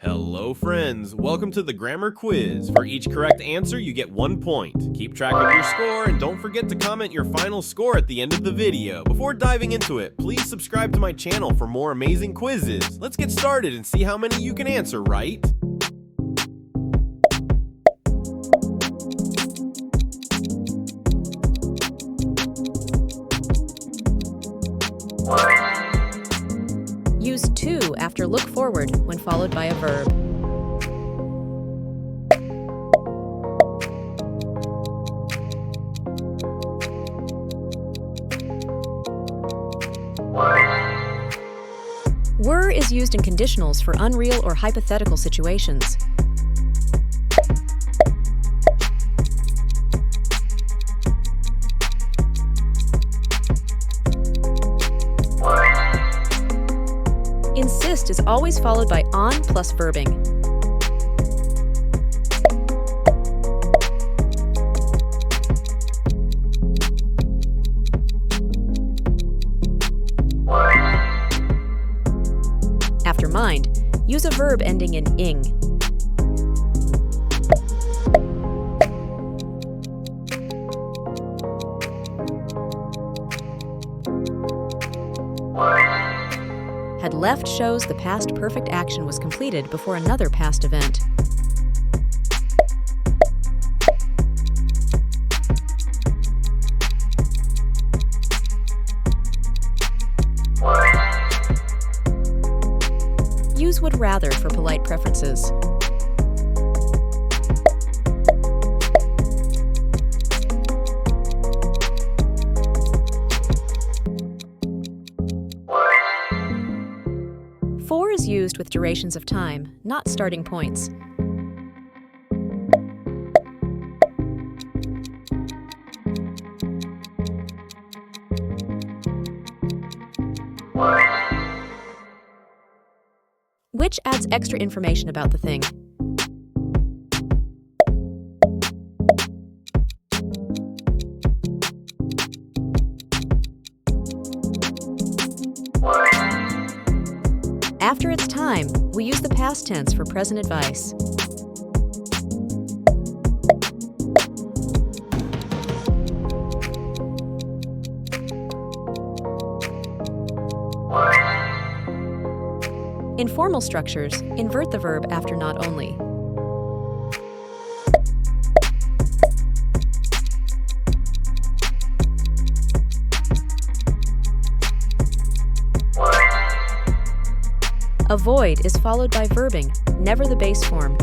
Hello friends, welcome to the grammar quiz. For each correct answer you get 1 point. Keep track of your score and don't forget to comment your final score at the end of the video. Before diving into it, please subscribe to my channel for more amazing quizzes. Let's get started and see how many you can answer right. Use to after look forward when followed by a verb. Were is used in conditionals for unreal or hypothetical situations. Insist is always followed by on plus verbing. After mind, use a verb ending in ing. Had left shows the past perfect action was completed before another past event. Use would rather for polite preferences. For is used with durations of time, not starting points. Which adds extra information about the thing. After its time, we use the past tense for present advice. In formal structures, invert the verb after not only. Avoid is followed by verbing, never the base form.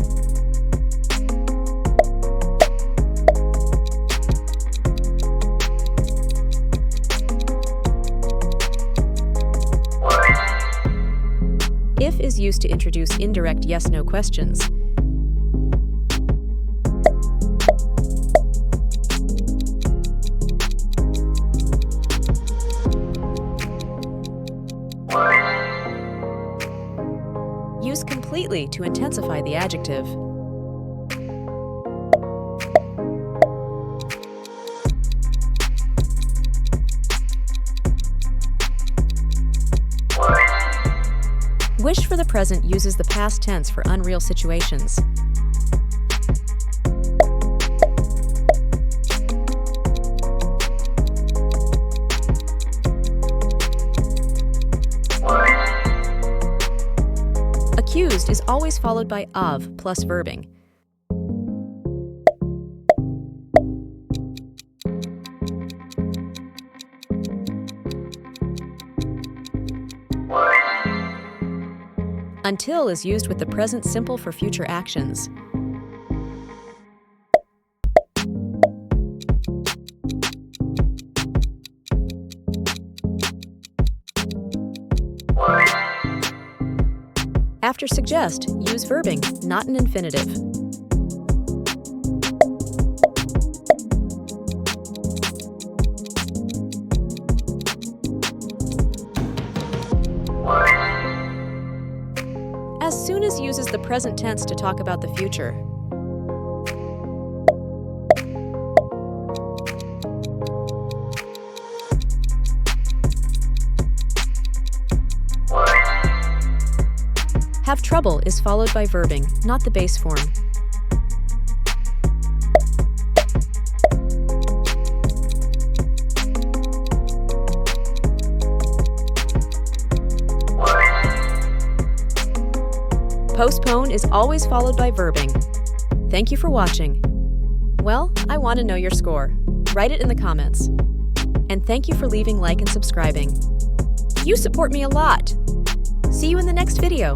If is used to introduce indirect yes-no questions. Use completely to intensify the adjective. Wish for the present uses the past tense for unreal situations. Accused is always followed by of plus verbing. Until is used with the present simple for future actions. After suggest, use verbing, not an infinitive. As soon as uses the present tense to talk about the future. Have trouble Trouble is followed by verbing, not the base form. Postpone is always followed by verbing. Thank you for watching. Well, I want to know your score. Write it in the comments. And thank you for leaving like and subscribing. You support me a lot. See you in the next video.